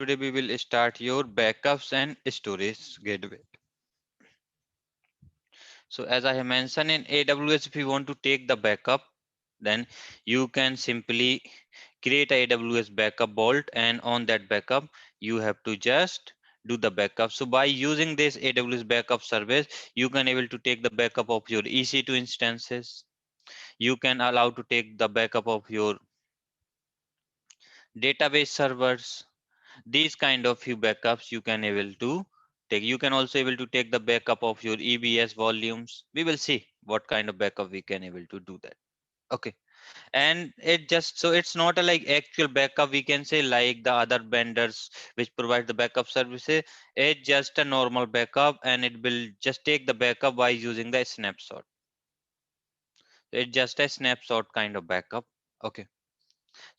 Today we will start your backups and storage gateway. So as I have mentioned in AWS, if you want to take the backup, then you can simply create a AWS backup vault, and on that backup, you have to just do the backup. So by using this AWS backup service, you can able to take the backup of your EC2 instances. You can allow to take the backup of your database servers. These kind of few backups you can able to take. You can also able to take the backup of your EBS volumes. We will see what kind of backup we can able to do that. Okay. And it just, so it's not a like actual backup we can say like the other vendors which provide the backup services. It's just a normal backup, and it will just take the backup by using the snapshot. It's just a snapshot kind of backup. Okay.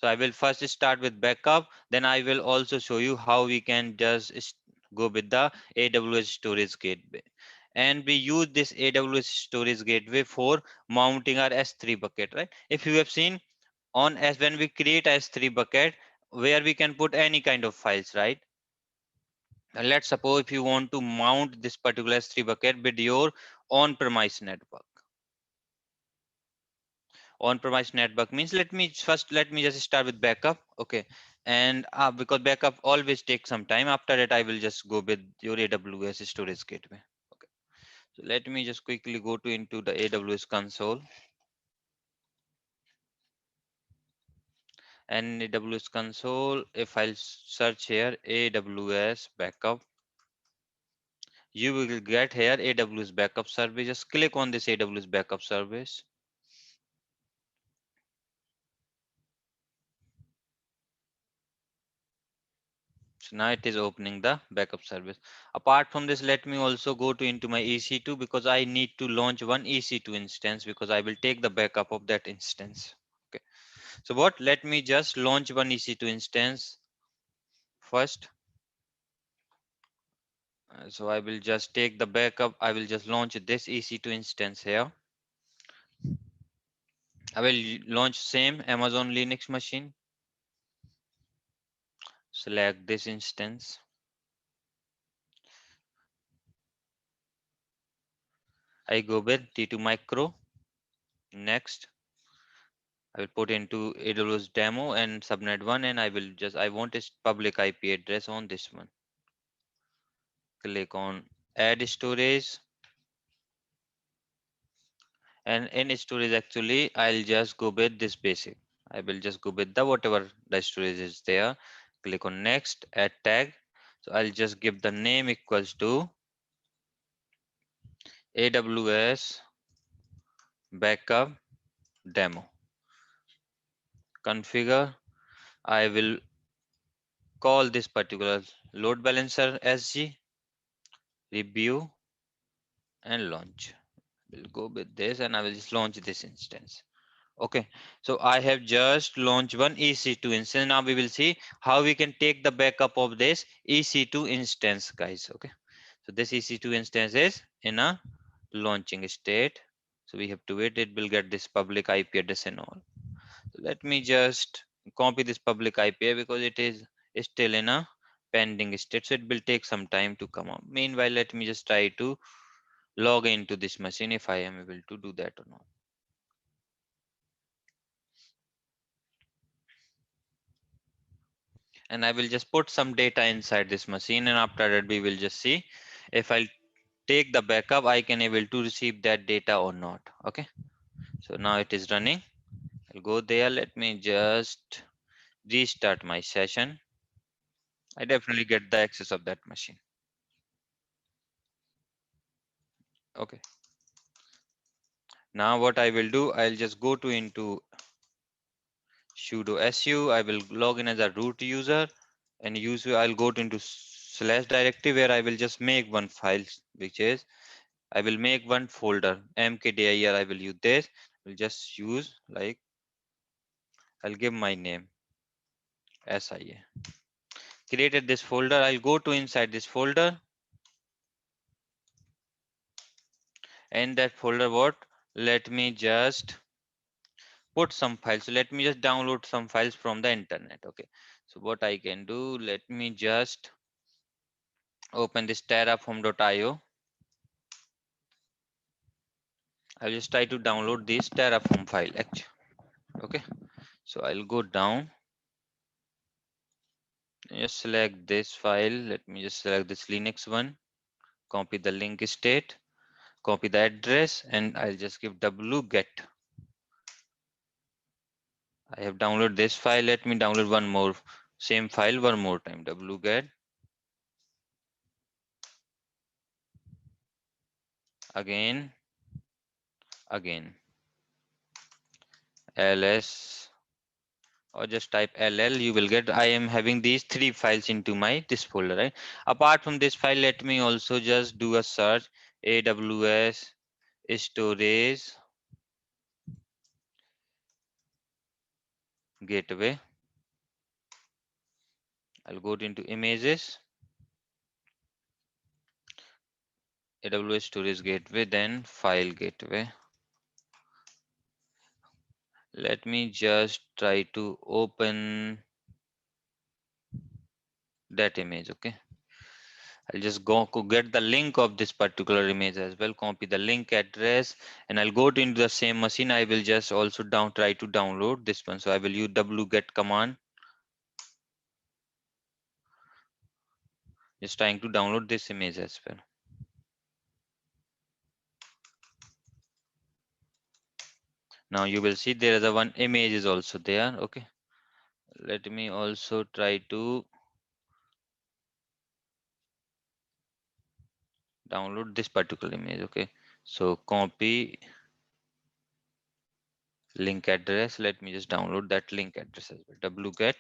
So I will first start with backup, then I will also show you how we can just go with the AWS storage gateway. And we use this AWS storage gateway for mounting our S3 bucket, right? If you have seen on as when we create S3 bucket, where we can put any kind of files, right? And let's suppose if you want to mount this particular S3 bucket with your on-premise network. On-premise network means, let me just start with backup. Okay. And because backup always takes some time, after that I will just go with your AWS storage gateway. Okay. So let me just quickly go to into the AWS console. And AWS console, if I'll search here AWS backup, you will get here AWS backup service. Just click on this AWS backup service. So now it is opening the backup service. Apart from this, let me also go to into my EC2, because I need to launch one EC2 instance, because I will take the backup of that instance. Okay. So what? Let me just launch one EC2 instance first. So I will just take the backup. I will just launch this EC2 instance here. I will launch same Amazon Linux machine. Select this instance. I go with T2 Micro. Next. I will put into AWS demo and subnet 1, and I want its public IP address on this one. Click on add storage, and in storage actually I'll just go with this basic. I will just go with the whatever the storage is there. Click on next, add tag. So I'll just give the name equals to AWS backup demo. Configure. I will call this particular load balancer SG, review, and launch. We'll go with this, and I will just launch this instance. Okay, so I have just launched one EC2 instance. Now we will see how we can take the backup of this EC2 instance, guys. Okay, so this EC2 instance is in a launching state, so we have to wait. It will get this public IP address and all. So let me just copy this public IP because it is still in a pending state, so it will take some time to come up. Meanwhile, let me just try to log into this machine if I am able to do that or not. And I will just put some data inside this machine, and after that we will just see if I take the backup I can able to receive that data or not. Okay, so now it is running. I'll go there. Let me just restart my session. I definitely get the access of that machine. Okay, now what I will do, I'll just go to into sudo su. I will log in as a root user, and I'll go to into slash directory, where I will just make one file, which is I will make one folder mkdir. I will use this. Will just use like, I'll give my name SIA. Created this folder. I'll go to inside this folder, and that folder what? Let me just put some files. So let me just download some files from the internet. Okay. So what I can do, let me just open this terraform.io. I'll just try to download this Terraform file actually. Okay, so I'll go down, just select this file. Let me just select this Linux one, copy the link state, copy the address, and I'll just give wget. I have downloaded this file. Let me download one more, same file one more time. Wget again, ls, or just type ll. You will get, I am having these three files into my this folder, right? Apart from this file, let me also just do a search AWS storage gateway. I'll go into images, AWS storage gateway, then file gateway. Let me just try to open that image. Okay, I'll just go get the link of this particular image as well, copy the link address, and I'll go to into the same machine. I will just also try to download this one. So I will use wget command, just trying to download this image as well. Now you will see there is a one image is also there. Okay, let me also try to download this particular image. Okay, so copy link address. Let me just download that link address as well. Wget.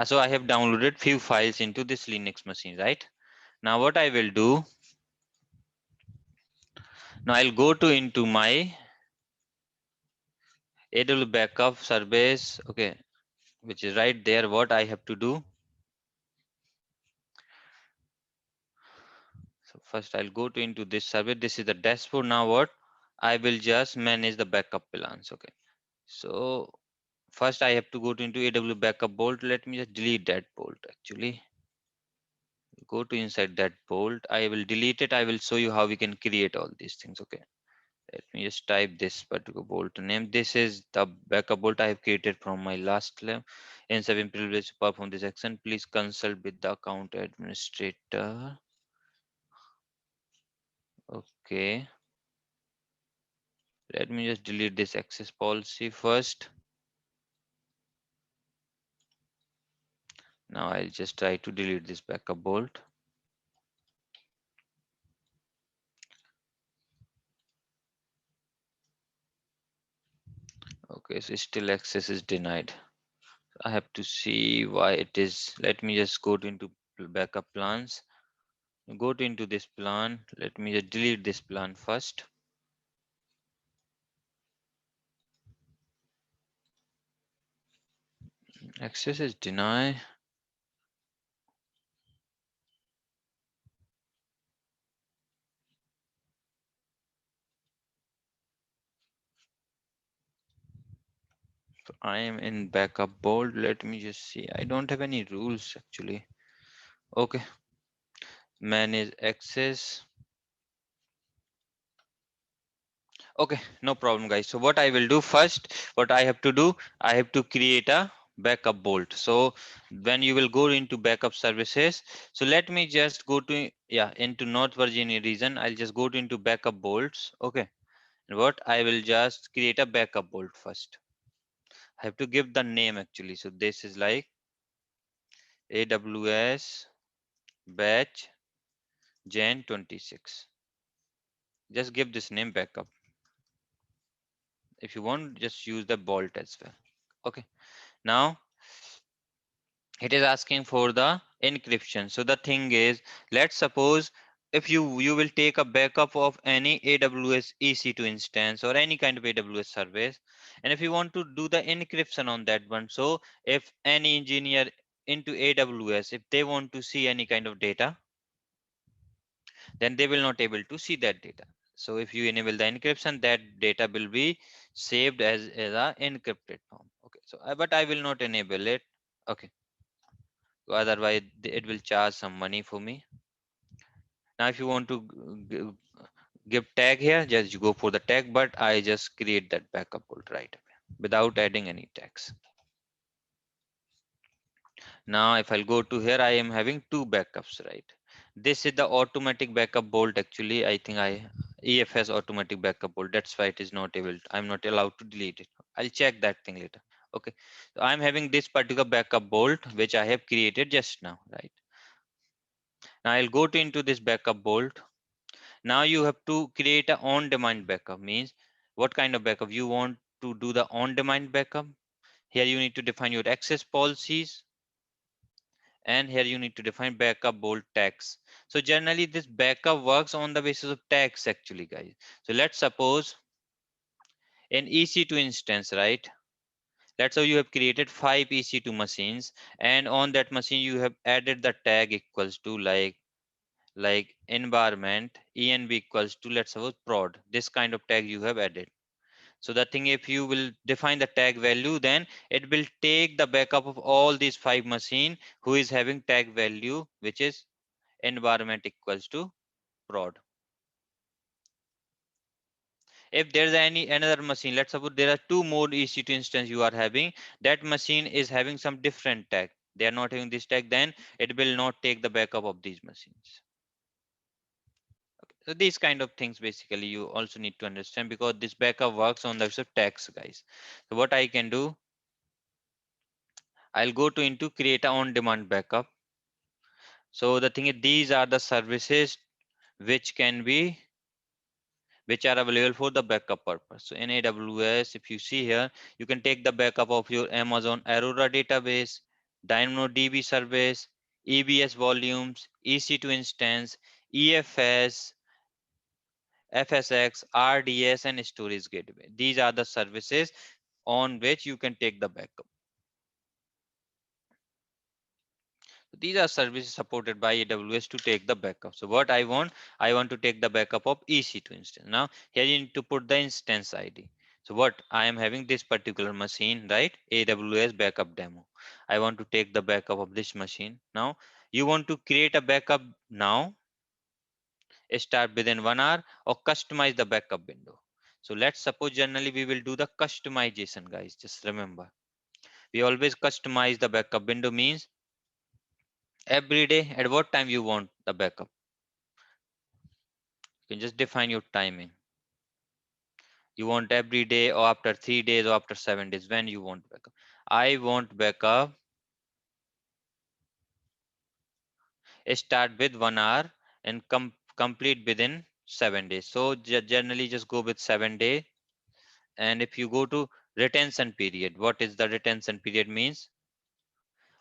So I have downloaded few files into this Linux machine, right? Now what I will do, now I'll go to into my AWS backup service, okay, which is right there. What I have to do, so first I'll go to into this service. This is the dashboard. Now what I will just manage the backup plans. Okay, so first I have to go to into AWS backup bolt. Let me just delete that bolt actually. Go to inside that bolt. I will delete it. I will show you how we can create all these things. Okay, let me just type this particular bolt name. This is the backup bolt I have created from my last lab. In 7 privilege to perform this action, please consult with the account administrator. Okay, let me just delete this access policy first. Now I'll just try to delete this backup bolt. Okay, so still access is denied. I have to see why it is. Let me just go to into backup plans. Go to into this plan. Let me just delete this plan first. Access is denied. So I am in backup bold. Let me just see. I don't have any rules actually. Okay, manage access. Okay, no problem, guys. So what I will do first, what I have to do, I have to create a backup bolt. So when you will go into backup services, so let me just go to, yeah, into North Virginia region. I'll just go to into backup bolts. Okay, and what I will just create a backup bolt first. I have to give the name actually. So this is like AWS batch Jan 26. Just give this name backup. If you want, just use the bolt as well. Okay, now it is asking for the encryption. So the thing is, let's suppose if you will take a backup of any AWS EC2 instance or any kind of AWS service, and if you want to do the encryption on that one, so if any engineer into AWS, if they want to see any kind of data, then they will not able to see that data. So if you enable the encryption, that data will be saved as a encrypted form. Okay, so but I will not enable it. Okay, otherwise it will charge some money for me. Now if you want to give tag here, just go for the tag, but I just create that backup bolt right away without adding any tags. Now if I'll go to here, I am having two backups, right? This is the automatic backup bolt. Actually, I think EFS automatic backup bolt. That's why it is not able. I'm not allowed to delete it. I'll check that thing later. Okay. So I'm having this particular backup bolt which I have created just now, right? Now I'll go to into this backup bolt. Now you have to create a on-demand backup. Means what kind of backup you want to do the on-demand backup? Here you need to define your access policies, and here you need to define backup bolt tags. So generally this backup works on the basis of tags actually, guys. So let's suppose an EC2 instance, right? Let's say you have created 5 EC2 machines, and on that machine you have added the tag equals to like environment env equals to, let's suppose, prod. This kind of tag you have added. So the thing, if you will define the tag value, then it will take the backup of all these 5 machine who is having tag value which is environment equals to prod. If there's any another machine, let's suppose there are two more EC2 instance you are having, that machine is having some different tag, they are not having this tag, then it will not take the backup of these machines. So these kind of things basically you also need to understand, because this backup works on the basis of tags, guys. So what I can do, I'll go to into create a on demand backup. So the thing is, these are the services which can be, which are available for the backup purpose. So in AWS, if you see here, you can take the backup of your Amazon Aurora database, DynamoDB service, EBS volumes, EC2 instance, EFS, FSX, RDS, and storage gateway. These are the services on which you can take the backup. These are services supported by AWS to take the backup. So what I want to take the backup of EC2 instance. Now here you need to put the instance ID. So what I am having this particular machine, right? AWS backup demo. I want to take the backup of this machine. Now you want to create a backup now, start within 1 hour, or customize the backup window. So let's suppose generally we will do the customization, guys. Just remember, we always customize the backup window. Means every day at what time you want the backup, you can just define your timing. You want every day, or after 3 days, or after 7 days, when you want backup. I want backup start with 1 hour and complete within 7 days. So generally just go with 7 day. And if you go to retention period, what is the retention period? Means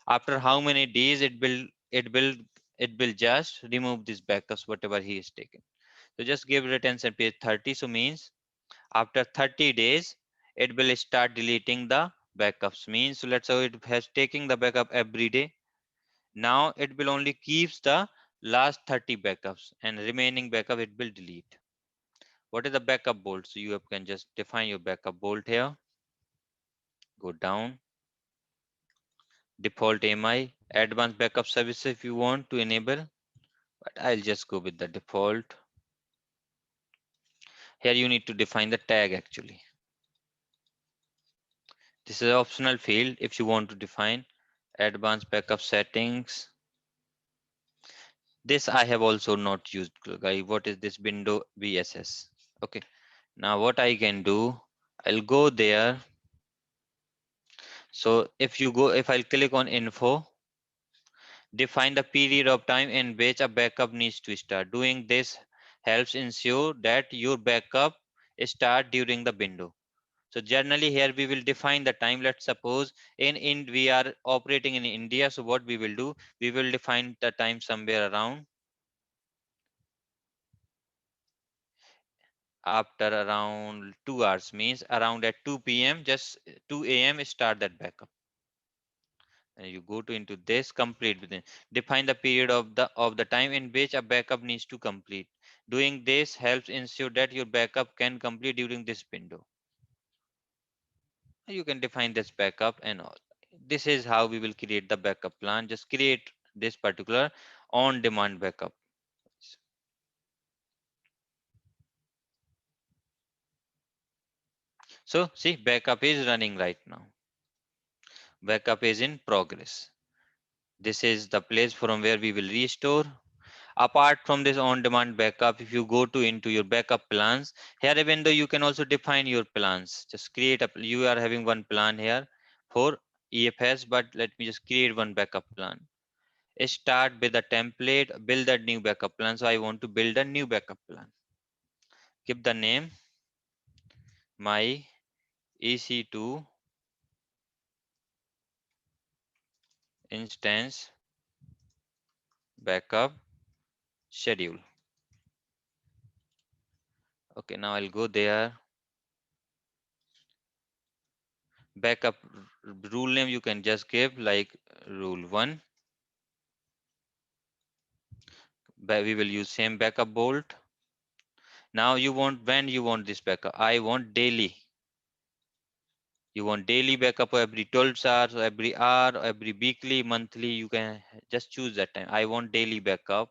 after how many days it will just remove these backups whatever he is taken. So just give retention period 30. So means after 30 days it will start deleting the backups. Means, so let's say it has taking the backup every day. Now it will only keeps the last 30 backups, and remaining backup it will delete. What is the backup bolt? So you can just define your backup bolt here. Go down, default AMI, advanced backup services if you want to enable, but I'll just go with the default. Here you need to define the tag actually. This is an optional field if you want to define advanced backup settings. This I have also not used, guys. What is this window VSS? Okay. Now what I can do, I'll go there. So if I'll click on info, define the period of time in which a backup needs to start. Doing this helps ensure that your backup start during the window. So generally here we will define the time. Let's suppose in we are operating in India. So what we will do, we will define the time somewhere around after around 2 hours. Means around at 2 p.m. just 2 a.m. start that backup. And you go to into this complete within, define the period of the time in which a backup needs to complete. Doing this helps ensure that your backup can complete during this window. You can define this backup and all. This is how we will create the backup plan. Just create this particular on demand backup. So see, backup is running right now. Backup is in progress. This is the place from where we will restore. Apart from this on demand backup, if you go to into your backup plans, here even though you can also define your plans, just create a, you are having one plan here for EFS, but let me just create one backup plan. Start with a template, build a new backup plan. So I want to build a new backup plan. Give the name my EC2 instance backup schedule. Okay, now I'll go there. Backup rule name you can just give like rule 1. We will use same backup bolt. Now you want, when you want this backup, I want daily. You want daily backup every 12 hours or every hour or every weekly, monthly, you can just choose that time. I want daily backup.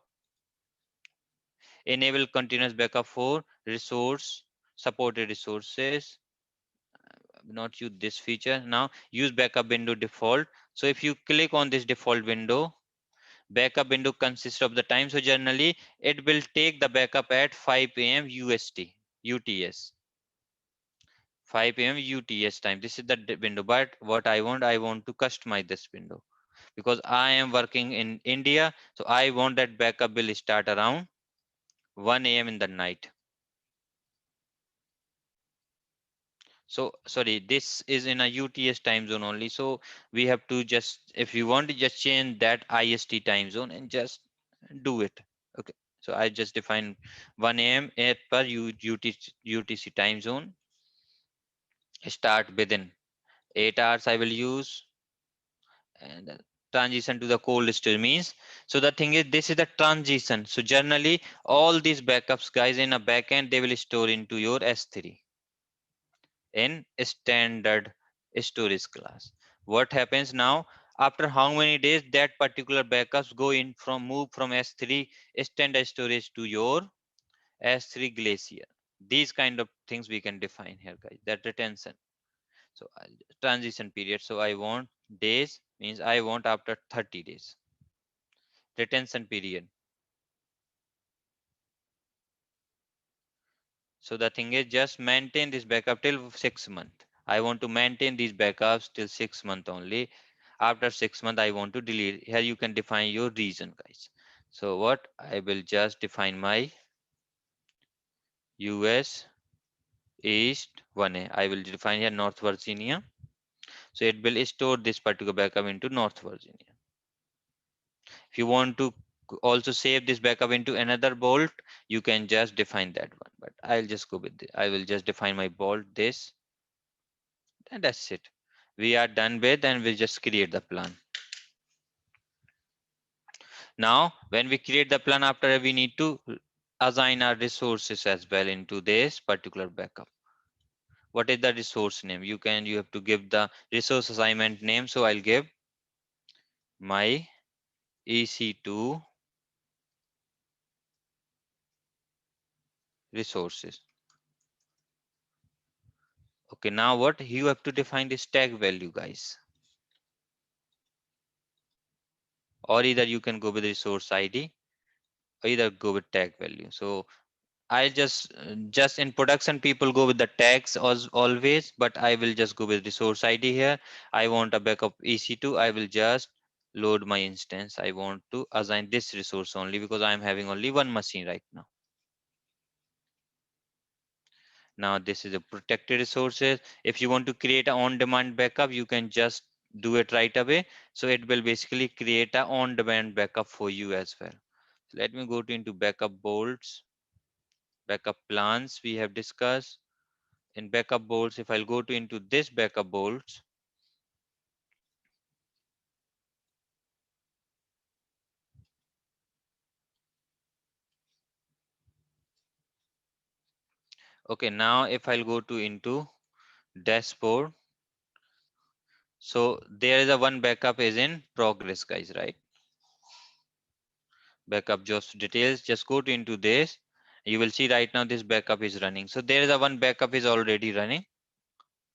Enable continuous backup for resource supported resources. Not use this feature. Now use backup window default. So if you click on this default window, backup window consists of the time. So generally it will take the backup at 5 a.m. UST UTS. 5 a.m. UTS time. This is the window. But what I want to customize this window because I am working in India. So I want that backup will start around 1 a.m. in the night. So sorry, this is in a UTS time zone only. So we have to just, if you want to just change that IST time zone and just do it. Okay. So I just define 1 a.m. at per UTC time zone. Start within 8 hours I will use, and transition to the cold storage means, so the thing is this is the transition. So generally all these backups guys in a backend they will store into your S3 in standard storage class. What happens now, after how many days that particular backups go in from move from S3 standard storage to your S3 Glacier. These kind of things we can define here guys, that retention. So transition period, so I want days means I want after 30 days. Retention period, so the thing is just maintain this backup till 6 months. I want to maintain these backups till 6 months only. After 6 months I want to delete. Here you can define your region guys. So what I will just define my US East 1A. I will define here North Virginia. So it will store this particular backup into North Virginia. If you want to also save this backup into another bolt, you can just define that one. But I'll just go with it. I will just define my bolt this, and that's it. We are done with, and we'll just create the plan. Now, when we create the plan, after we need to assign our resources as well into this particular backup. What is the resource name? You have to give the resource assignment name. So I'll give my EC2 resources. Okay, now what you have to define this tag value, guys. Or either you can go with resource ID or either go with tag value. So I just in production people go with the tags as always, but I will just go with resource ID here. I want a backup EC2. I will just load my instance. I want to assign this resource only because I'm having only one machine right now. Now this is a protected resources. If you want to create an on-demand backup, you can just do it right away. So it will basically create a on-demand backup for you as well. So let me go to into backup bolts, backup plans we have discussed. In backup bolts, if I'll go to into this backup bolts, Okay, now if I'll go to into dashboard, so there is a one backup is in progress, guys, right? Backup jobs details, just go to into this. You will see right now this backup is running. So there is a one backup is already running,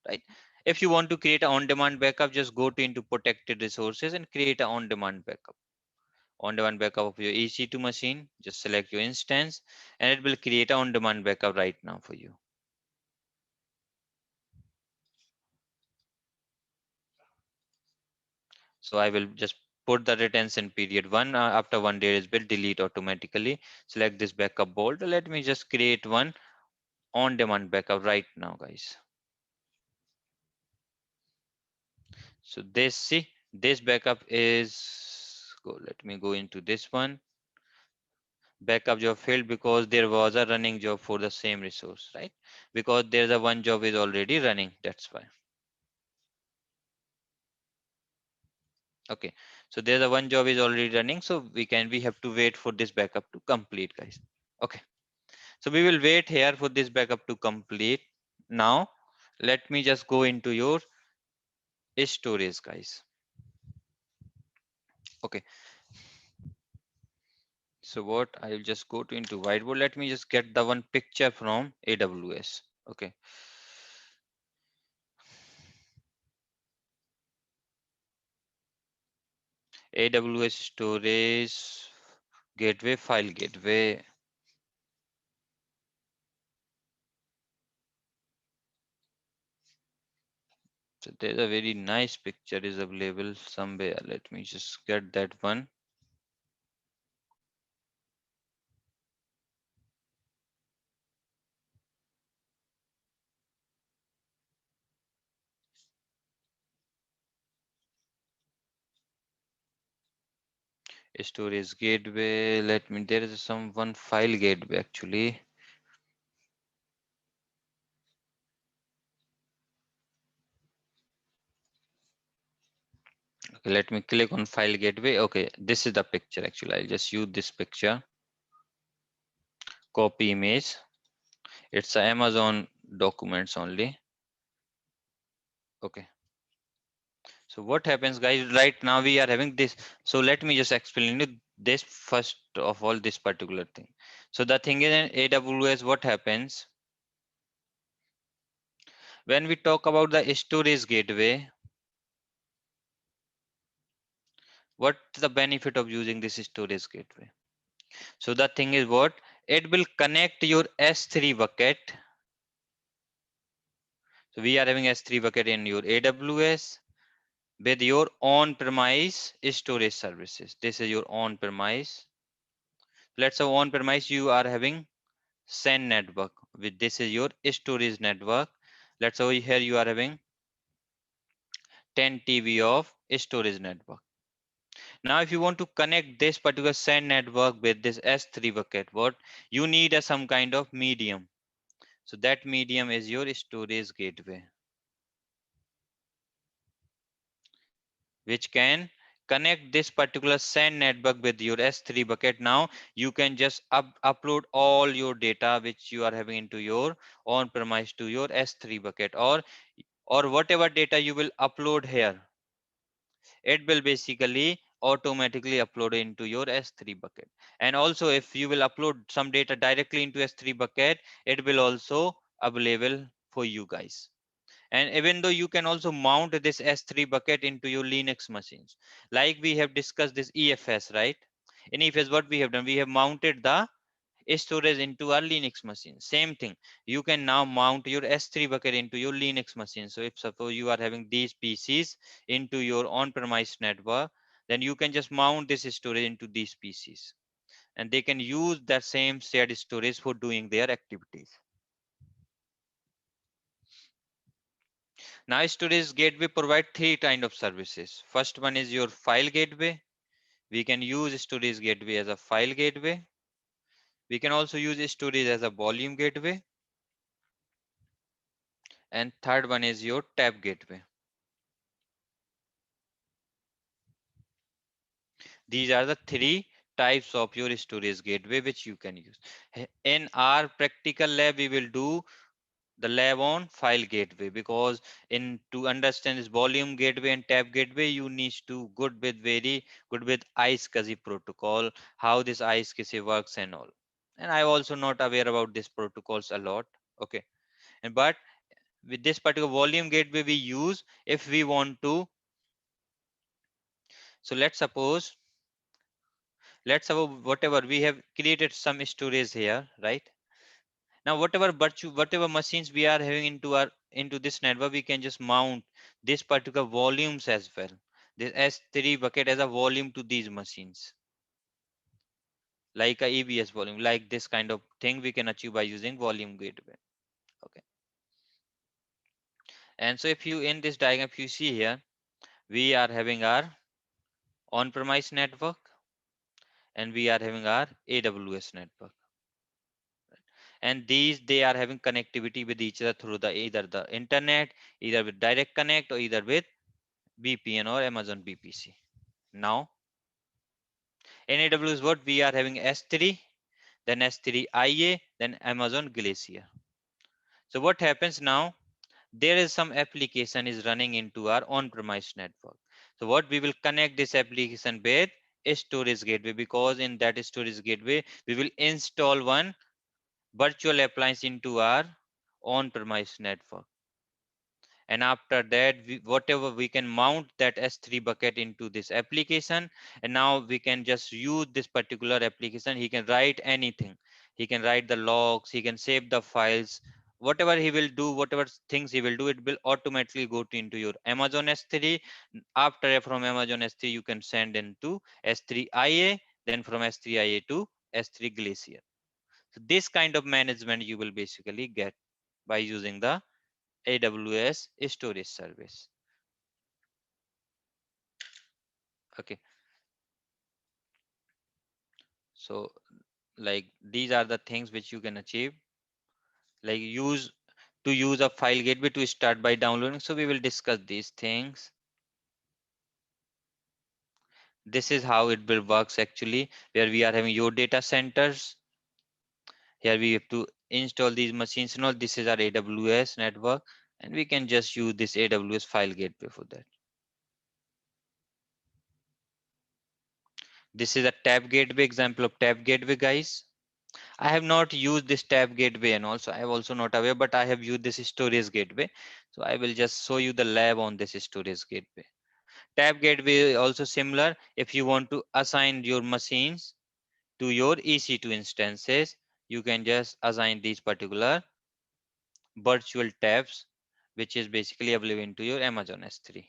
right? If you want to create an on-demand backup, just go to into protected resources and create an on-demand backup. On-demand backup of your EC2 machine, just select your instance and it will create an on-demand backup right now for you. So I will just put the retention period one, after 1 day is built, delete automatically. Select this backup bold. Let me just create one on-demand backup right now, guys. So this, see, this backup is go. Let me go into this one. Backup job failed because there was a running job for the same resource, right? Because there's a one job is already running. That's why. Okay. So there's a one job is already running. So we have to wait for this backup to complete, guys. Okay. So we will wait here for this backup to complete. Now, let me just go into your storage, guys. Okay. So what I'll just go to into whiteboard. Let me just get the one picture from AWS. Okay. AWS storage gateway, file gateway. So there's a very nice picture is available somewhere. Let me just get that one. Storage gateway. Let me, there is some one file gateway actually. Okay, let me click on file gateway. Okay, this is the picture actually. I'll just use this picture. Copy image. It's a Amazon documents only. Okay. So what happens, guys? Right now we are having this. So let me just explain you this first of all, this particular thing. So the thing is in AWS, what happens when we talk about the storage gateway? What's the benefit of using this storage gateway? So the thing is what? It will connect your S3 bucket. So we are having S3 bucket in your AWS with your on-premise storage services. This is your on-premise. Let's say on-premise you are having SAN network. With this is your storage network. Let's say here you are having 10 TB of storage network. Now, if you want to connect this particular SAN network with this S3 bucket, what you need is some kind of medium. So that medium is your storage gateway, which can connect this particular SAN network with your S3 bucket. Now you can just upload all your data which you are having into your on-premise to your S3 bucket, or whatever data you will upload here, it will basically automatically upload into your S3 bucket. And also if you will upload some data directly into S3 bucket, it will also available for you guys. And even though you can also mount this S3 bucket into your Linux machines, like we have discussed this EFS, right? In EFS, what we have done, we have mounted the storage into our Linux machine. Same thing, you can now mount your S3 bucket into your Linux machine. So if suppose you are having these PCs into your on-premise network, then you can just mount this storage into these PCs, and they can use that same shared storage for doing their activities. Now, storage gateway provide three kind of services. First one is your file gateway. We can use storage gateway as a file gateway. We can also use storage as a volume gateway. And third one is your tab gateway. These are the three types of your storage gateway which you can use. In our practical lab, we will do the lab on file gateway, because in to understand this volume gateway and tab gateway, you need to good with very good with iSCSI protocol, how this iSCSI works and all. And I also not aware about these protocols a lot. Okay, and but with this particular volume gateway we use if we want to. So let's suppose whatever we have created some storage here, right? Now whatever machines we are having into this network, we can just mount this particular volumes as well. This S3 bucket as a volume to these machines, like a EBS volume, like this kind of thing we can achieve by using volume gateway. Okay. And so if you in this diagram, if you see here, we are having our on-premise network and we are having our AWS network. And these they are having connectivity with each other through the either the internet, either with direct connect or either with VPN or Amazon VPC. Now in AWS, what we are having S3, then S3 IA, then Amazon Glacier. So what happens now, there is some application is running into our on-premise network. So what we will connect this application with is storage gateway, because in that storage gateway we will install one virtual appliance into our on-premise network. And after that, whatever we can mount that S3 bucket into this application, and now we can just use this particular application. He can write anything, he can write the logs, he can save the files, whatever he will do, whatever things he will do, it will automatically go to into your Amazon S3. After from Amazon S3 you can send into S3 IA, then from S3 IA to S3 Glacier. So this kind of management you will basically get by using the AWS storage service. Okay, so like these are the things which you can achieve, like use a file gateway to start by downloading. So we will discuss these things. This is how it will works actually, where we are having your data centers. Here we have to install these machines. Now this is our AWS network, and we can just use this AWS file gateway for that. This is a tab gateway, example of tab gateway, guys. I have not used this tab gateway, and also I have also not aware, but I have used this storage gateway. So I will just show you the lab on this storage gateway. Tab gateway also similar. If you want to assign your machines to your EC2 instances, you can just assign these particular virtual tabs, which is basically available into your Amazon S3.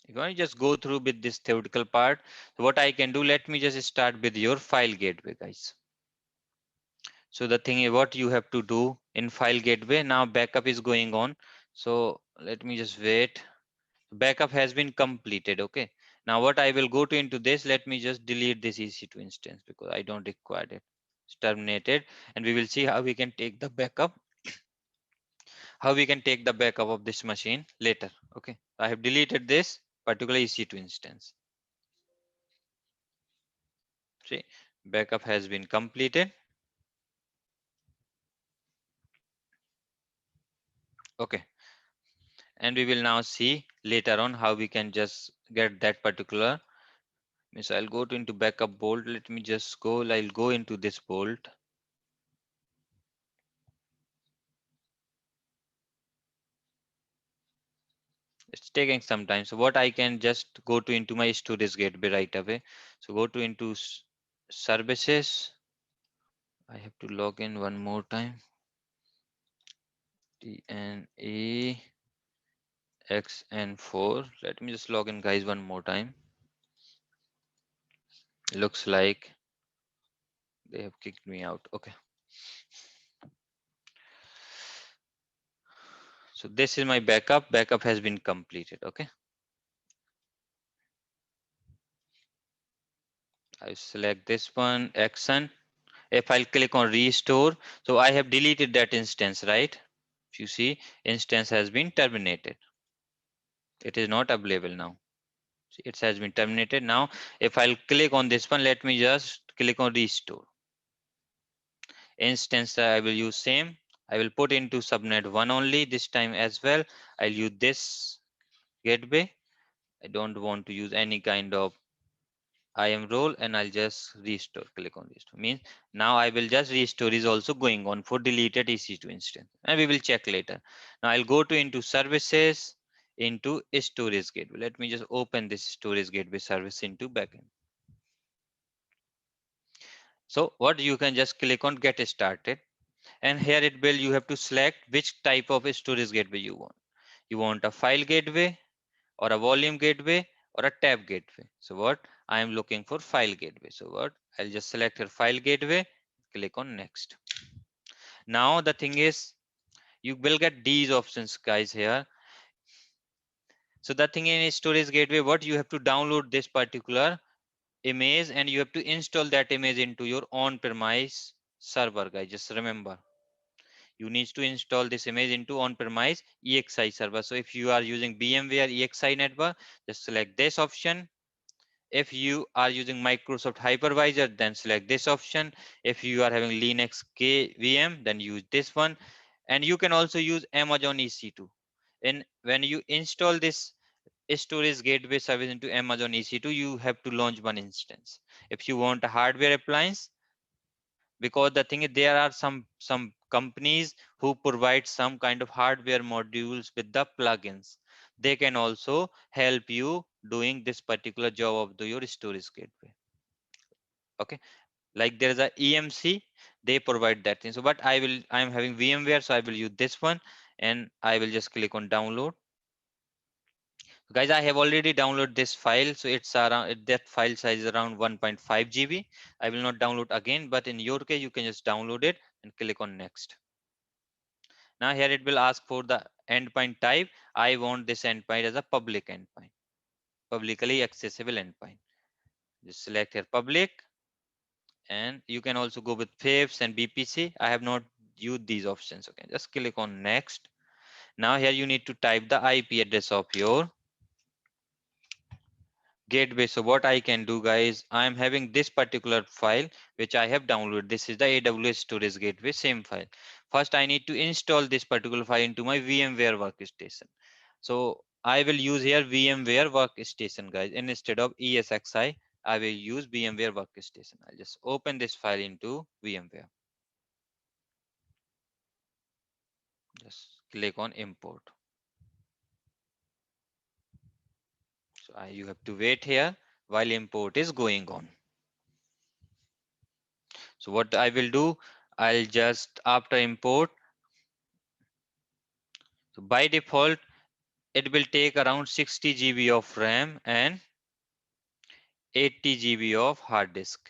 If you want to just go through with this theoretical part, so what I can do, let me just start with your file gateway, guys. So the thing is what you have to do in file gateway, now backup is going on. So let me just wait. Backup has been completed. Okay. Now what I will go to into this, let me just delete this EC2 instance because I don't require it. It's terminated, and we will see how we can take the backup, of this machine later. Okay. I have deleted this particular EC2 instance. See, backup has been completed. Okay. And we will now see later on how we can just get that particular. So I'll go to into backup bolt. Let me just go. I'll go into this bolt. It's taking some time. So what I can just go to into my storage gateway right away. So go to into services. I have to log in one more time. DNA XN4. Let me just log in, guys, one more time. Looks like they have kicked me out. Okay. So this is my backup. Backup has been completed. Okay. I select this one, action. If I'll click on restore, so I have deleted that instance, right? If you see, instance has been terminated. It is not available now. See, it has been terminated. Now, if I'll click on this one, let me just click on restore. Instance I will use same. I will put into subnet 1 only this time as well. I'll use this gateway. I don't want to use any kind of IAM role, and I'll just restore. Click on restore. Means now I will just restore is also going on for deleted EC2 instance, and we will check later. Now I'll go to into services, into storage gateway. Let me just open this storage gateway service into backend. So what you can just click on get started, and here it will you have to select which type of storage gateway you want. You want a file gateway or a volume gateway or a tab gateway. So what I am looking for file gateway. So what I'll just select your file gateway, click on next. Now the thing is you will get these options guys here. So the thing in storage gateway, what you have to download this particular image and you have to install that image into your on-premise server guys. Just remember, you need to install this image into on-premise EXI server. So if you are using VMware EXI network, just select this option. If you are using Microsoft hypervisor, then select this option. If you are having Linux KVM, then use this one. And you can also use Amazon EC2. And when you install this storage gateway service into Amazon EC2, you have to launch one instance. If you want a hardware appliance, because the thing is there are some companies who provide some kind of hardware modules with the plugins. They can also help you doing this particular job of your storage gateway. Okay, like there is a EMC, they provide that thing. So but I'm having VMware, so I will use this one, and I will just click on download. Guys, I have already downloaded this file, so it's around that file size is around 1.5 GB. I will not download again, but in your case you can just download it and click on next. Now here it will ask for the endpoint type. I want this endpoint as a public endpoint, publicly accessible endpoint. Just select here public, and you can also go with FIPS and BPC. I have not used these options. Okay, just click on next. Now here you need to type the IP address of your gateway. So what I can do guys, I am having this particular file which I have downloaded. This is the AWS storage gateway, same file. First I need to install this particular file into my VMware workstation. So I will use here VMware workstation guys, and instead of ESXi I will use VMware workstation. I'll just open this file into VMware. Just click on import. So you have to wait here while import is going on. So what I will do, I'll just after import, so by default it will take around 60 GB of RAM and 80 GB of hard disk.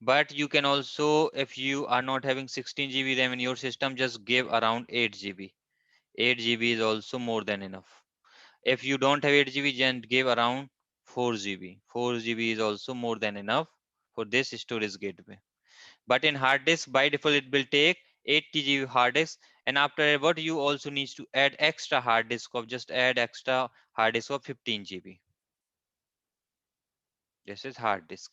But you can also, if you are not having 16 GB RAM in your system, just give around 8 GB. 8 GB is also more than enough. If you don't have 8 GB, then give around 4 GB. 4 GB is also more than enough for this storage gateway. But in hard disk, by default it will take 80 GB hard disk, and after what you also needs to add extra hard disk of, just add extra hard disk of 15 GB. This is hard disk.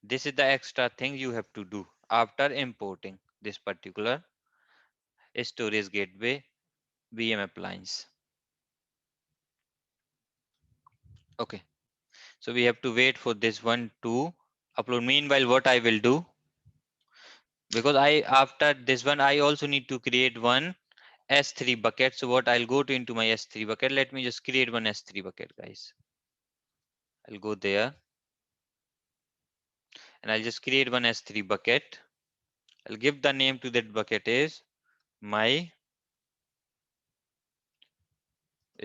This is the extra thing you have to do after importing this particular storage gateway VM appliance. Okay, so we have to wait for this one to upload. Meanwhile, what I will do, because after this one I also need to create one S3 bucket. So what I'll go to into my S3 bucket. Let me just create one S3 bucket, guys. I'll go there and I'll just create one S3 bucket. I'll give the name to that bucket is my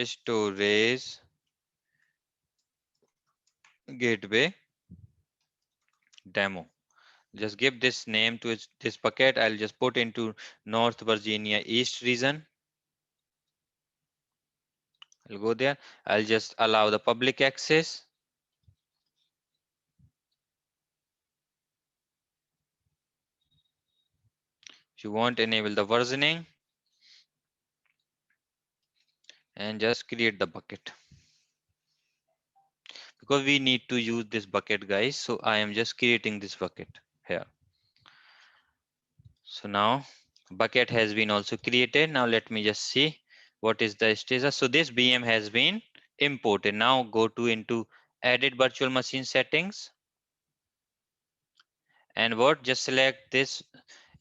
storage gateway demo. Just give this name to this bucket. I'll just put into North Virginia East region. I'll go there. I'll just allow the public access. If you want, enable the versioning. and just create the bucket, because we need to use this bucket, guys. So I am just creating this bucket here. So now bucket has been also created. Now let me just see what is the status. So this VM has been imported. Now go to into edit virtual machine settings, and what, just select this.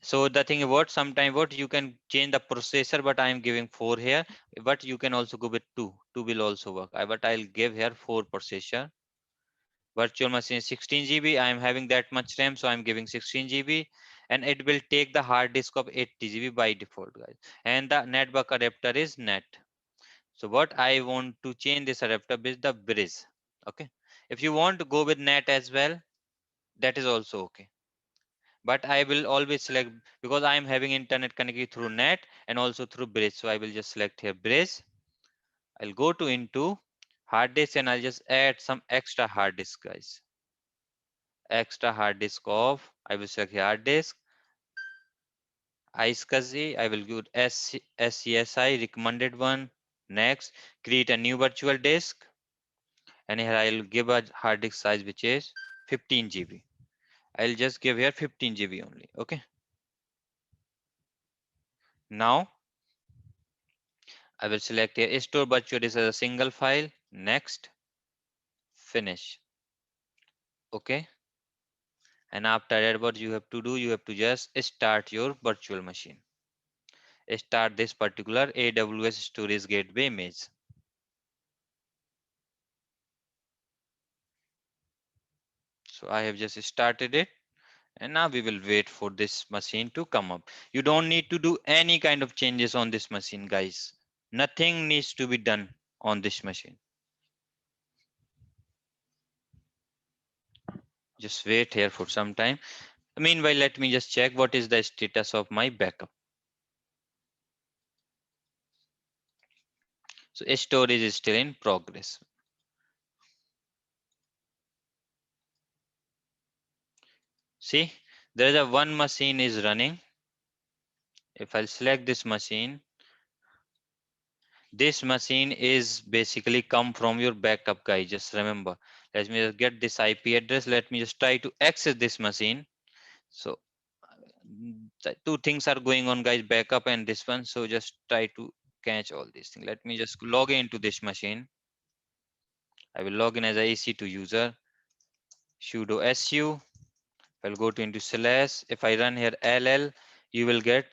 So the thing what, sometime what, you can change the processor, but I am giving 4 here, but you can also go with 2 will also work. But I'll give here 4 processor. Virtual machine is 16 GB. I am having that much RAM, so I'm giving 16 GB, and it will take the hard disk of 80 GB by default, guys. And the network adapter is net. So what I want to change this adapter is the bridge. Okay. If you want to go with net as well, that is also okay. But I will always select, because I am having internet connectivity through net and also through bridge. So I will just select here bridge. I'll go to into hard disk, and I'll just add some extra hard disk, guys. Extra hard disk of, I will select here hard disk, iSCSI, I will give SCSI recommended one. Next, create a new virtual disk, and here I'll give a hard disk size which is 15 GB. I'll just give here 15 GB only. Okay. Now I will select here store virtual disk as a single file. Next, finish. Okay. And after that, what you have to do, you have to just start your virtual machine. Start this particular AWS storage gateway image. So I have just started it, and now we will wait for this machine to come up. You don't need to do any kind of changes on this machine, guys. Nothing needs to be done on this machine. Just wait here for some time. Meanwhile, let me just check what is the status of my backup. So storage is still in progress. See, there is a one machine is running. If I'll select this machine, this machine is basically come from your backup, guys. Just remember. Let me just get this IP address. Let me just try to access this machine. So two things are going on, guys, backup and this one. So just try to catch all these things. Let me just log into this machine. I will log in as a EC2 user, sudo su. I'll go to into slash. If I run here ll, you will get,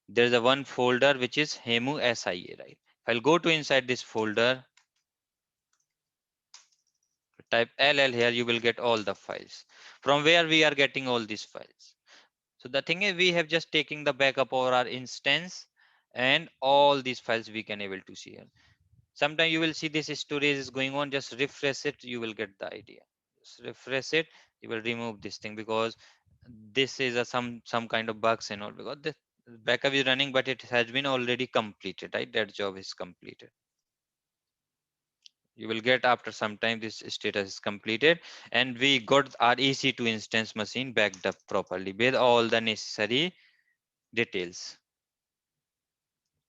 there's a one folder which is hemu sia, right? If I'll go to inside this folder, type ll here, you will get all the files. From where we are getting all these files? So the thing is, we have just taking the backup of our instance, and all these files we can able to see here. Sometimes you will see this storage is going on. Just refresh it, you will get the idea. Just refresh it, you will remove this thing, because this is a some kind of bugs and all, because the backup is running, but it has been already completed, right? That job is completed. You will get after some time this status is completed, and we got our EC2 instance machine backed up properly with all the necessary details.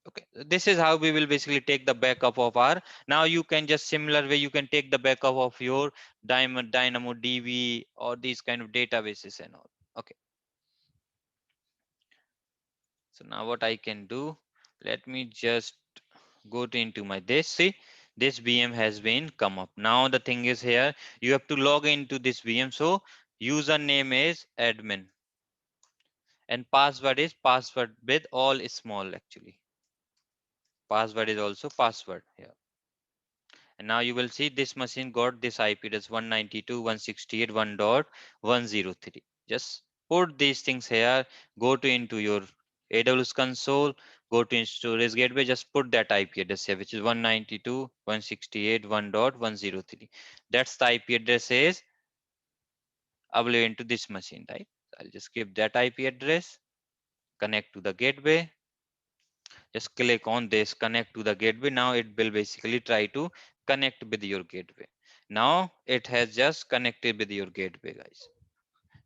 Okay, this is how we will basically take the backup of our. Now you can just similar way you can take the backup of your DynamoDB or these kind of databases and all. Okay, so now what I can do, let me just go to into my this. See, this VM has been come up. Now the thing is here, you have to log into this VM. So username is admin, and password is password with all small actually. Password is also password here. And now you will see this machine got this IP address 192.168.1.103. Just put these things here, go to into your AWS console, go to storage gateway, just put that IP address here, which is 192.168.1.103. That's the IP address is available into this machine, right? I'll just give that IP address, connect to the gateway. Just click on this connect to the gateway. Now it will basically try to connect with your gateway. Now it has just connected with your gateway, guys.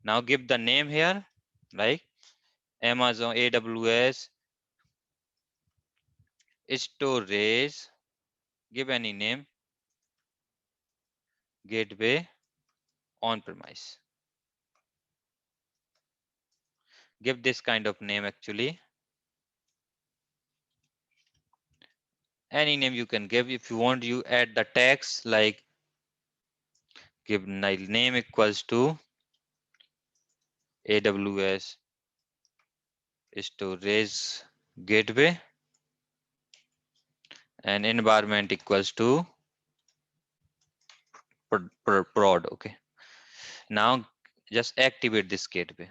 Now give the name here, like Amazon AWS storage Give any name, gateway on premise. Give this kind of name actually. Any name you can give. If you want, you add the tags like give name equals to AWS storage gateway and environment equals to prod. Okay. Now just activate this gateway.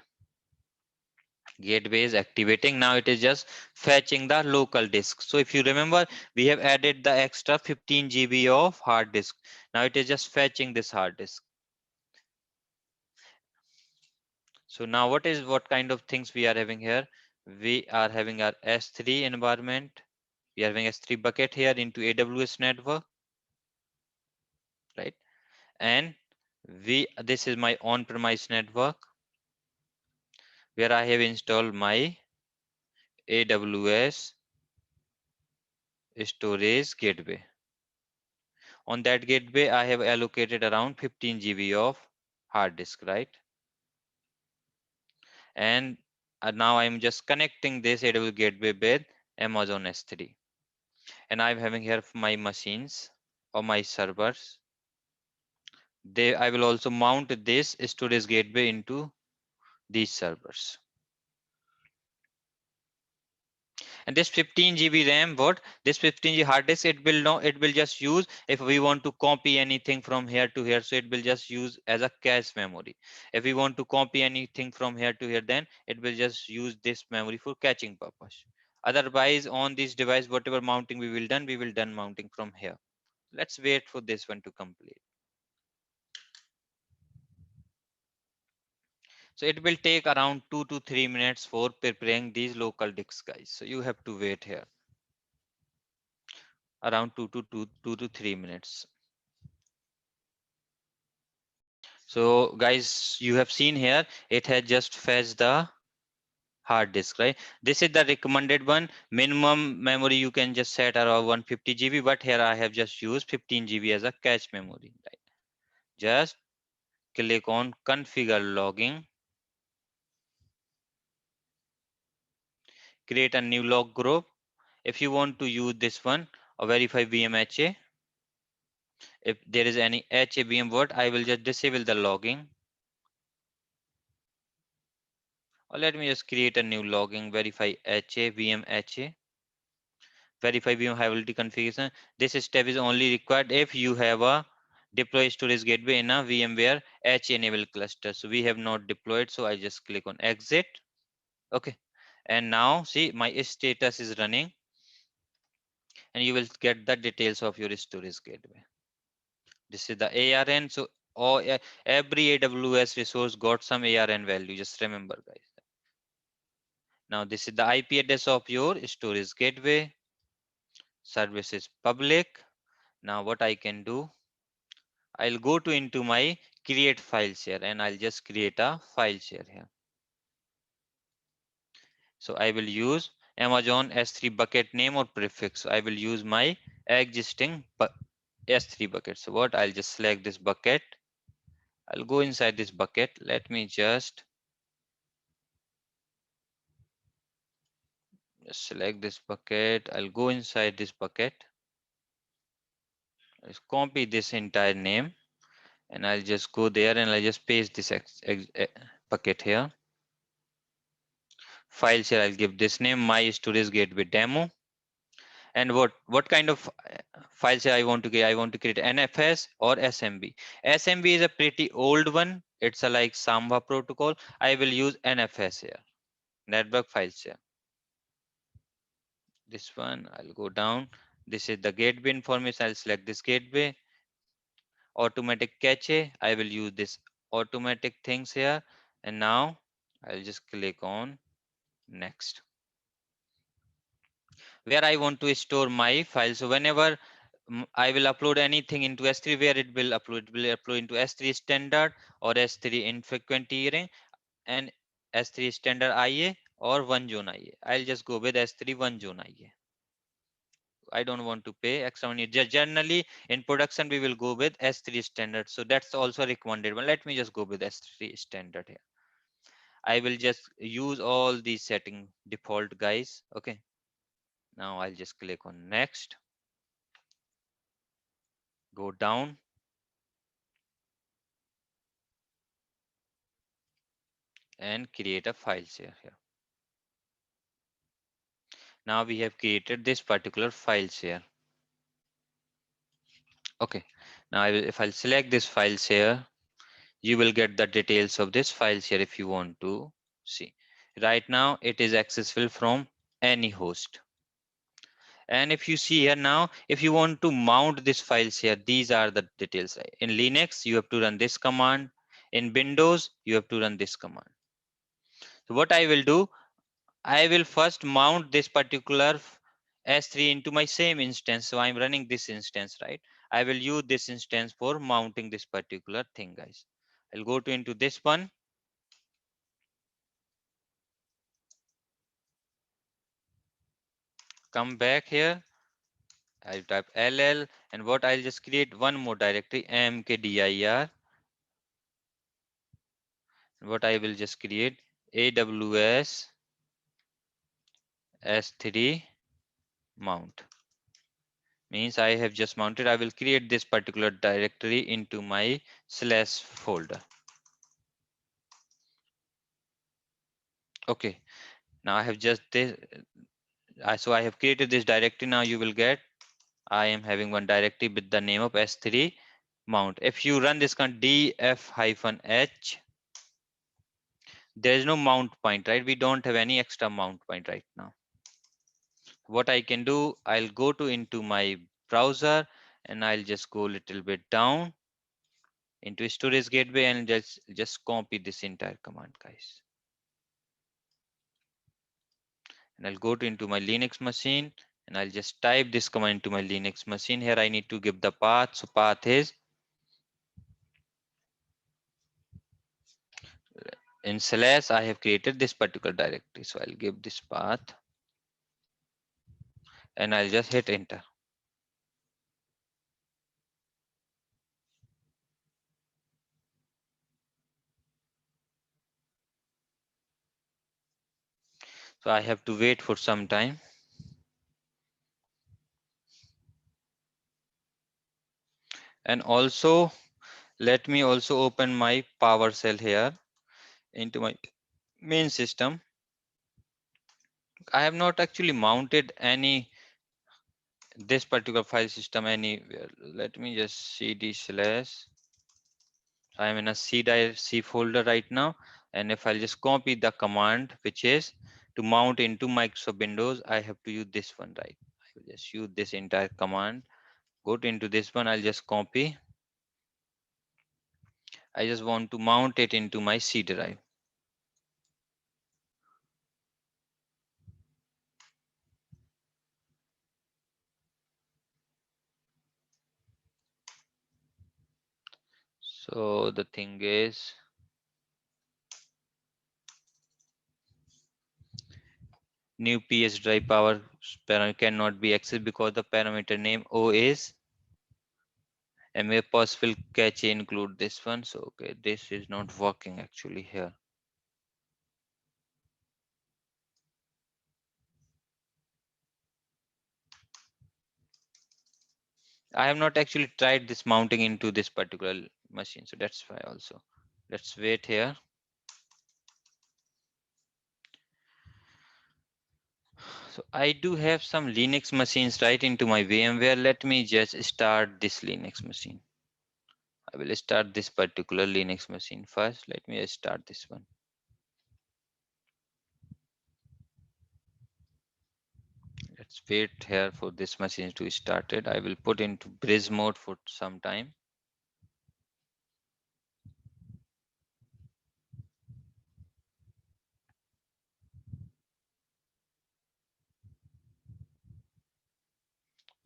Gateway is activating. Now it is just fetching the local disk. So if you remember, we have added the extra 15 GB of hard disk. Now it is just fetching this hard disk. So now what kind of things we are having here? We are having our S3 environment. We are having S3 bucket here into AWS network, right? And this is my on-premise network where I have installed my AWS storage gateway. On that gateway, I have allocated around 15 GB of hard disk, right? And now I'm just connecting this AWS gateway with Amazon S3. And I'm having here my machines or my servers. I will also mount this storage gateway into these servers. And this 15 GB RAM, this 15 GB hard disk, it will just use if we want to copy anything from here to here. So it will just use as a cache memory. If we want to copy anything from here to here, then it will just use this memory for caching purpose. Otherwise, on this device, whatever mounting we will done mounting from here. Let's wait for this one to complete. So it will take around 2 to 3 minutes for preparing these local disks, guys. So you have to wait here around 2 to 3 minutes. So guys, you have seen here, it has just fetched the hard disk, right? This is the recommended one. Minimum memory you can just set around 150 GB, but here I have just used 15 GB as a cache memory, right? Just click on configure logging, create a new log group. If you want to use this one or verify VMHA, if there is any HAVM word, I will just disable the logging. Or let me just create a new logging, verify VMHA. Verify VM availability configuration. This step is only required if you have a deploy storage gateway in a VMware H enabled cluster. So we have not deployed, so I just click on exit. Okay, and now see my status is running, and you will get the details of your storage gateway. This is the ARN. So every AWS resource got some ARN value. Just remember, guys. Now this is the IP address of your storage gateway. Service is public. Now what I can do, I'll go to into my create file share and I'll just create a file share here. So I will use Amazon S3 bucket name or prefix. So I will use my existing S3 bucket. So what, I'll just select this bucket. I'll go inside this bucket. Let me just select this bucket. I'll go inside this bucket. I'll copy this entire name and I'll just go there and I'll just paste this bucket here. File share, I'll give this name, my storage gateway demo. And what kind of file share I want to create? I want to create NFS or SMB. SMB is a pretty old one. It's a like Samba protocol. I will use NFS here, network file share. This one, I'll go down. This is the gateway information. I'll select this gateway. Automatic cache, I will use this automatic things here. And now I'll just click on next. Where I want to store my file. So whenever I will upload anything into S3, where it will upload into S3 standard or S3 infrequent tiering and S3 standard IA or one zone IA. I'll just go with S3 one zone IA. I don't want to pay extra money. Generally in production we will go with S3 standard, so that's also recommended one. Let me just go with S3 standard here. I will just use all these setting default, guys. Okay, now I'll just click on next, go down and create a file share here. Now we have created this particular file share. Okay, now if I'll select this file share, you will get the details of this file share if you want to see. Right now it is accessible from any host. And if you see here now, if you want to mount this file share, these are the details. In Linux, you have to run this command. In Windows, you have to run this command. So what I will do, I will first mount this particular S3 into my same instance. So I'm running this instance, right? I will use this instance for mounting this particular thing, guys. I'll go to into this one. Come back here. I'll type ll, and what I'll just create one more directory, mkdir. What I will just create AWS S3 mount. Means I have just mounted. I will create this particular directory into my slash folder. Okay, now I have just this. So I have created this directory. Now you will get, I am having one directory with the name of S3 mount. If you run this command df-h, there is no mount point, right? We don't have any extra mount point right now. What I can do, I'll go to into my browser and I'll just go a little bit down into storage gateway and just copy this entire command, guys. And I'll go to into my Linux machine and I'll just type this command into my Linux machine. Here I need to give the path. So path is in slash. I have created this particular directory. So I'll give this path and I'll just hit enter. So I have to wait for some time. And also let me also open my PowerShell here into my main system. I have not actually mounted any this particular file system anywhere. Let me just cd slash. I am in a C folder right now, and if I'll just copy the command, which is to mount into Microsoft Windows, I have to use this one, right? I will just use this entire command. Go to into this one. I'll just copy. I just want to mount it into my C drive. So the thing is, new PS drive power parameter cannot be accessed because the parameter name O is, and may possible cache include this one. So okay, this is not working actually here. I have not actually tried this mounting into this particular machine, so that's why also. Let's wait here. So I do have some Linux machines right into my VMware. Let me just start this Linux machine. I will start this particular Linux machine first. Let me start this one. Let's wait here for this machine to start it. I will put into bridge mode for some time.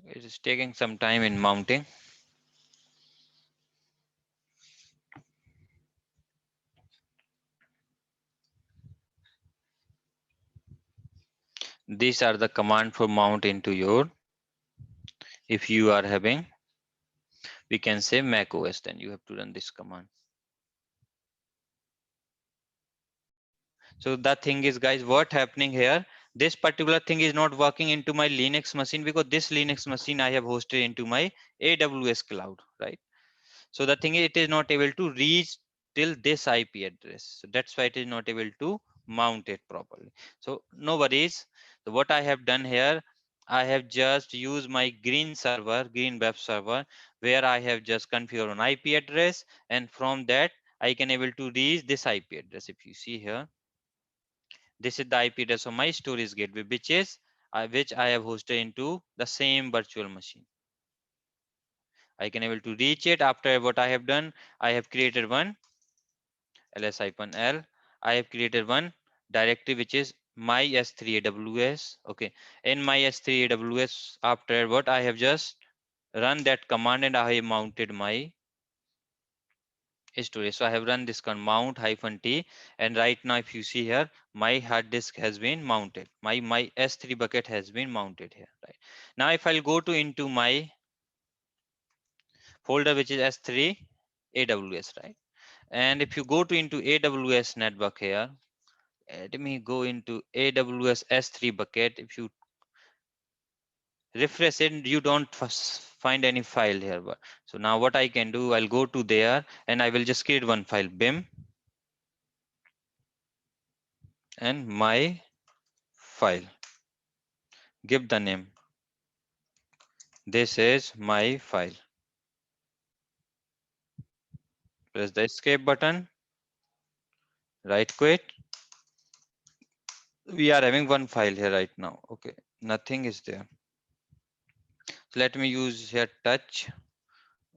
It is taking some time in mounting. These are the command for mount into your If you are having, we can say Mac OS, then you have to run this command. So the thing is, guys, what happening here, this particular thing is not working into my Linux machine, because this Linux machine I have hosted into my AWS cloud, right? So the thing is, it is not able to reach till this IP address. So that's why it is not able to mount it properly. So no worries. So what I have done here, I have just used my green server, green web server, where I have just configured an IP address, and from that I can able to reach this IP address. If you see here, this is the IP address of my storage gateway, which I have hosted into the same virtual machine. I can able to reach it. After what I have done, I have created one ls-l. I have created one directory which is my s3 aws. Okay, in my s3 aws, after what I have just run that command and I have mounted my storage. So I have run this command mount -t, and right now if you see here, my hard disk has been mounted. My S3 bucket has been mounted here. Right now, if I'll go to into my folder which is S3 AWS, right? And if you go to into AWS network here, let me go into AWS S3 bucket. If you refresh it, you don't find any file here. But so now what I can do, I'll go to there and I will just create one file, bim and my file. Give the name. This is my file. Press the escape button, right quit. We are having one file here right now. Okay, nothing is there. So let me use here touch.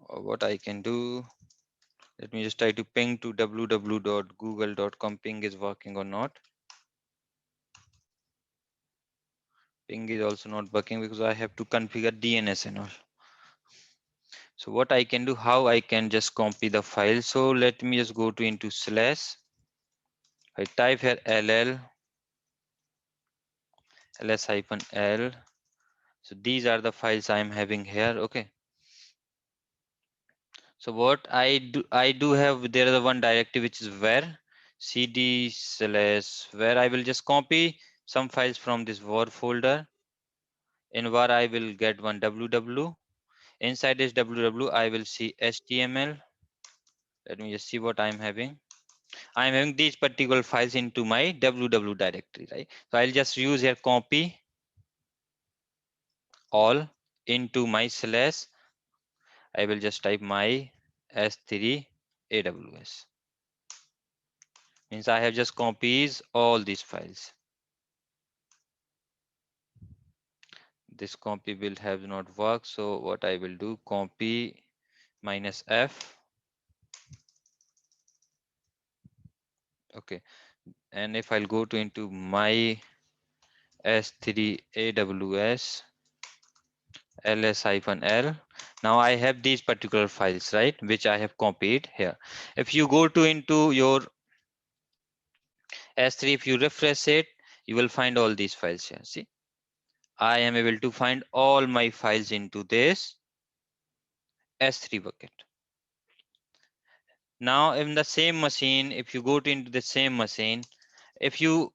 Or what I can do, let me just try to ping to www.google.com. Ping is working or not. Ping is also not working because I have to configure DNS and all. So what I can do, how I can just copy the file. So let me just go to into slash. I type here ll ls-l. So these are the files I am having here. Okay. So what I do have, there is a one directory which is var cd slash where I will just copy some files from this var folder. In var I will get one www. Inside this www I will see html. Let me just see what I'm having. I'm having these particular files into my www directory, right? So I'll just use here copy all into my slash. I will just type my s3 aws. Means I have just copies all these files. This copy will have not worked. So what I will do, copy -f. Okay. And if I'll go to into my S3 AWS ls-l, now I have these particular files, right, which I have copied here. If you go to into your S3, if you refresh it, you will find all these files here. See, I am able to find all my files into this S3 bucket. Now in the same machine, if you go to into the same machine, if you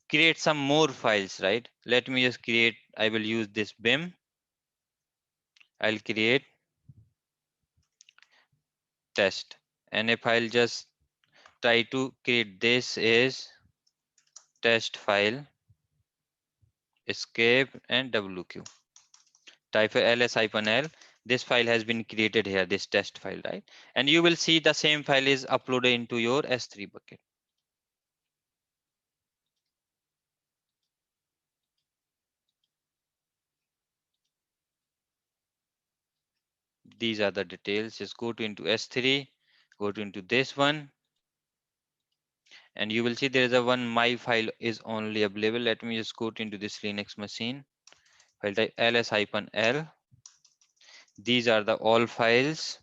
create some more files, right? Let me just create, I will use this bim. I'll create test. And if I'll just try to create this is test file, escape and WQ. Type ls-l. This file has been created here, this test file, right? And you will see the same file is uploaded into your S3 bucket. These are the details. Just go to into S3, go to into this one, and you will see there is a one my file is only available. Let me just go to into this Linux machine. File type ls-l. These are the all files.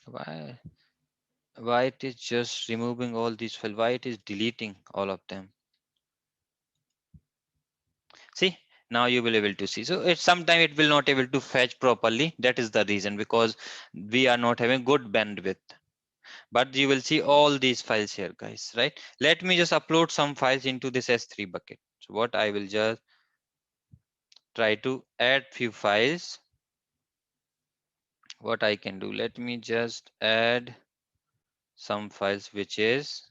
Why it is just removing all these files? Why it is deleting all of them? See, now you will able to see. So it sometime it will not able to fetch properly. That is the reason, because we are not having good bandwidth. But you will see all these files here, guys, right? Let me just upload some files into this S3 bucket. So what I will just try to add few files. What I can do, let me just add some files, which is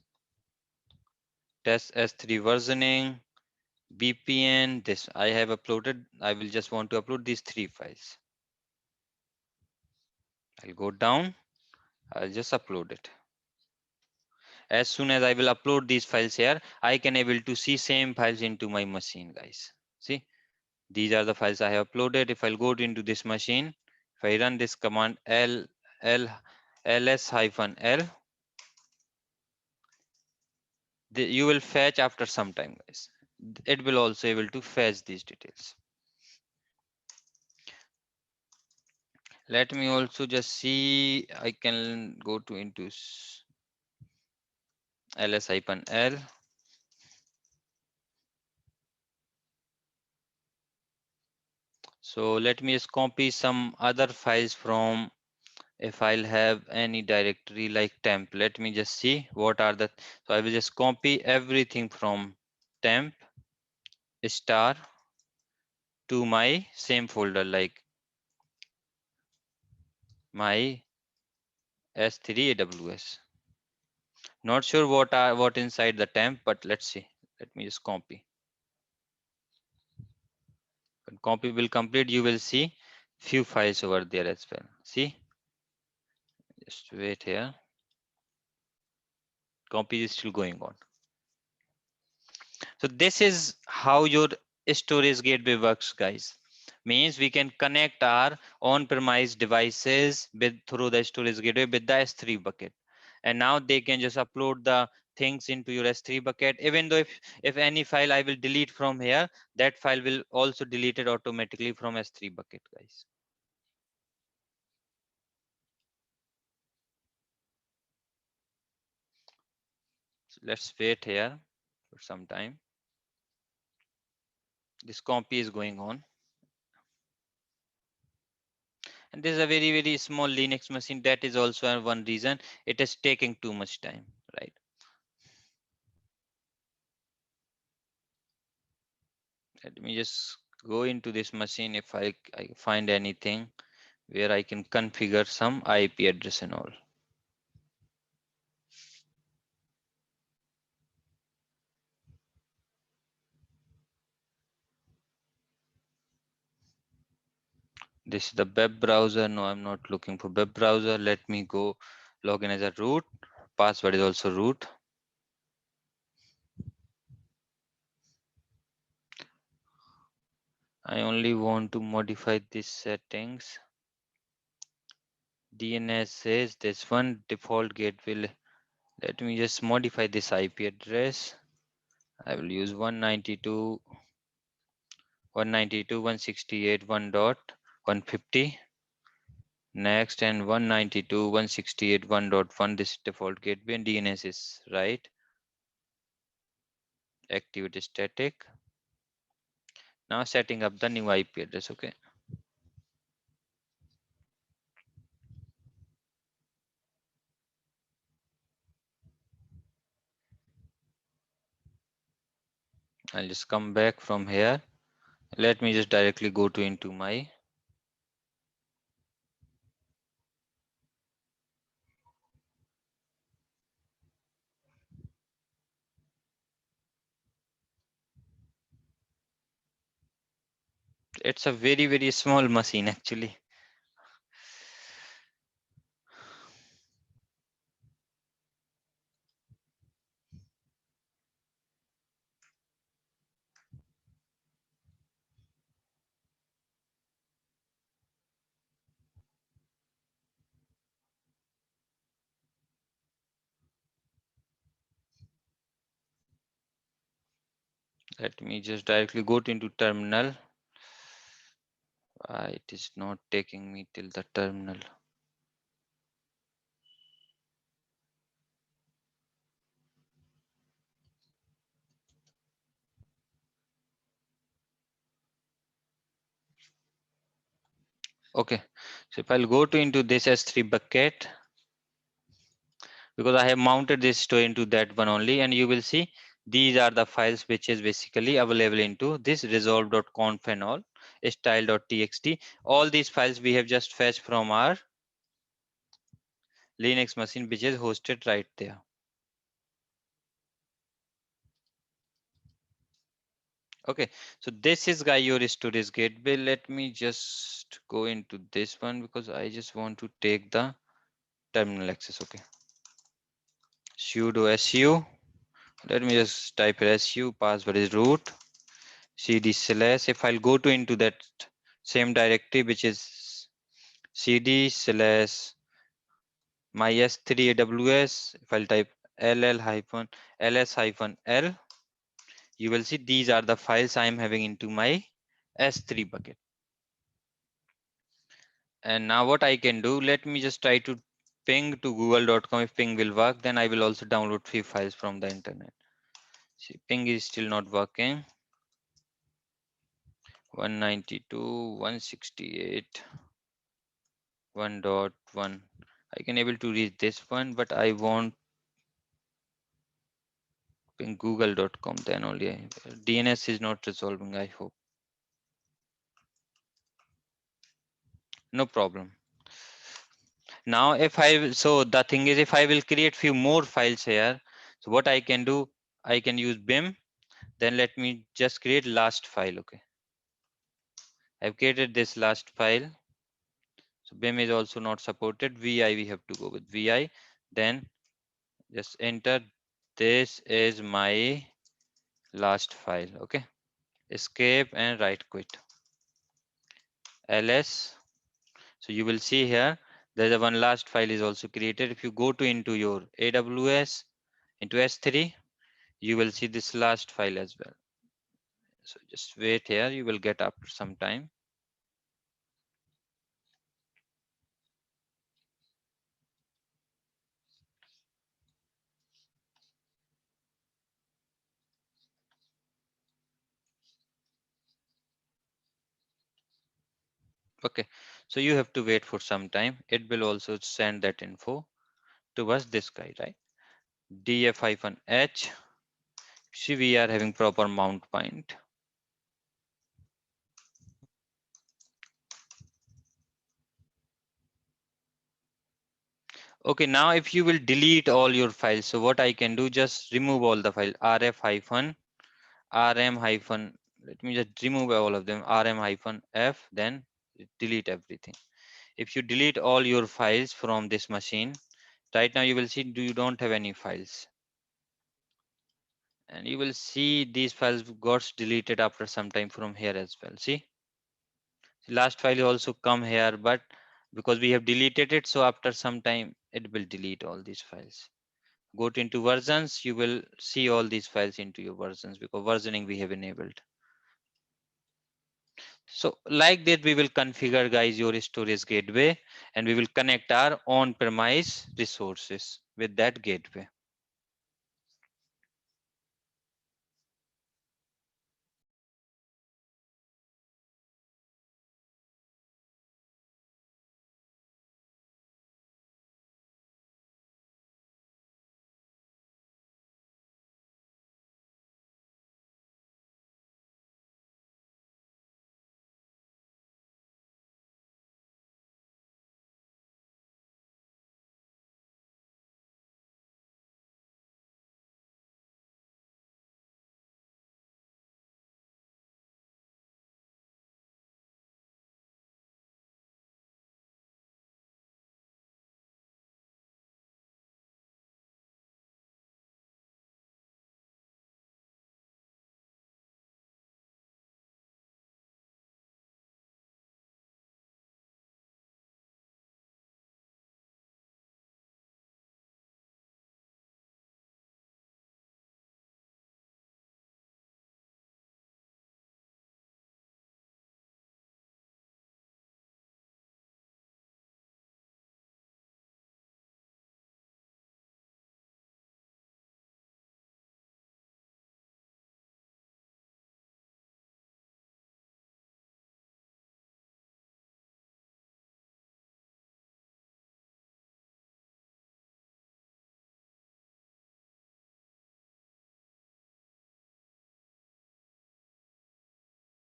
test S3 versioning, VPN. This I have uploaded. I will just want to upload these 3 files. I'll go down. I'll just upload it. As soon as I will upload these files here, I can able to see same files into my machine, guys. See, these are the files I have uploaded. If I'll go into this machine, if I run this command ls-l, you will fetch after some time, guys. It will also able to fetch these details. Let me also just see, I can go to into ls-l. So let me just copy some other files from, if I'll have any directory like temp. Let me just see what are the, so I will just copy everything from temp star to my same folder, like my S3 AWS. Not sure what inside the temp, but let's see. Let me just copy. When copy will complete, you will see few files over there as well. See, just wait here. Copy is still going on. So this is how your storage gateway works, guys. Means we can connect our on-premise devices with through the storage gateway with the S3 bucket, and now they can just upload the things into your S3 bucket. Even though if any file I will delete from here, that file will also delete it automatically from S3 bucket, guys. So let's wait here for some time. This copy is going on. And this is a very small Linux machine. That is also one reason it is taking too much time, right? Let me just go into this machine. If I find anything where I can configure some IP address and all. This is the web browser. No, I'm not looking for web browser. Let me go log in as a root. Password is also root. I only want to modify these settings. DNS says this one default gateway. Let me just modify this IP address. I will use 192.168.1.150. Next, and 192.168.1.1, this default gateway, and DNS is right. Activity static. Now setting up the new IP address. Okay. I'll just come back from here. Let me just directly go to into my it's a very small machine actually. Let me just directly go to into terminal. Why it is not taking me till the terminal? Okay, so if I'll go to into this S3 bucket, because I have mounted this store into that one only, and you will see these are the files which is basically available into this resolve.conf and all, style.txt. All these files we have just fetched from our Linux machine which is hosted right there. Okay, so this is guy your storage gateway. Let me just go into this one because I just want to take the terminal access. Okay, sudo su. Let me just type su. Password is root. Cd slash. If I'll go to into that same directory which is cd slash my s3 aws. If I'll type ll hyphen ls hyphen l, you will see these are the files I am having into my S3 bucket. And now what I can do, let me just try to ping to google.com. If ping will work, then I will also download few files from the internet. See, ping is still not working. 192.168 1.1. I can able to reach this one, but I want ping google.com, then only DNS is not resolving, I hope. No problem. Now if so the thing is, if I will create few more files here, so what I can do, I can use BIM. Then let me just create last file. Okay, I've created this last file. So BIM is also not supported. VI, we have to go with VI. Then just enter, this is my last file. Okay, escape and right quit ls. So you will see here there's a one last file is also created. If you go to into your AWS into S3, you will see this last file as well. So just wait here, you will get after some time. Okay, so you have to wait for some time. It will also send that info to us, this guy, right? df-h. See, we are having proper mount point. Okay, now if you will delete all your files, so what I can do, just remove all the file rm hyphen, let me just remove all of them, rm hyphen f, then delete everything. If you delete all your files from this machine, right now you will see you don't have any files, and you will see these files got deleted after some time from here as well. See, last file also come here, but because we have deleted it, so after some time it will delete all these files. Go to into versions, you will see all these files into your versions because versioning we have enabled. So like that we will configure guys your storage gateway, and we will connect our on-premise resources with that gateway.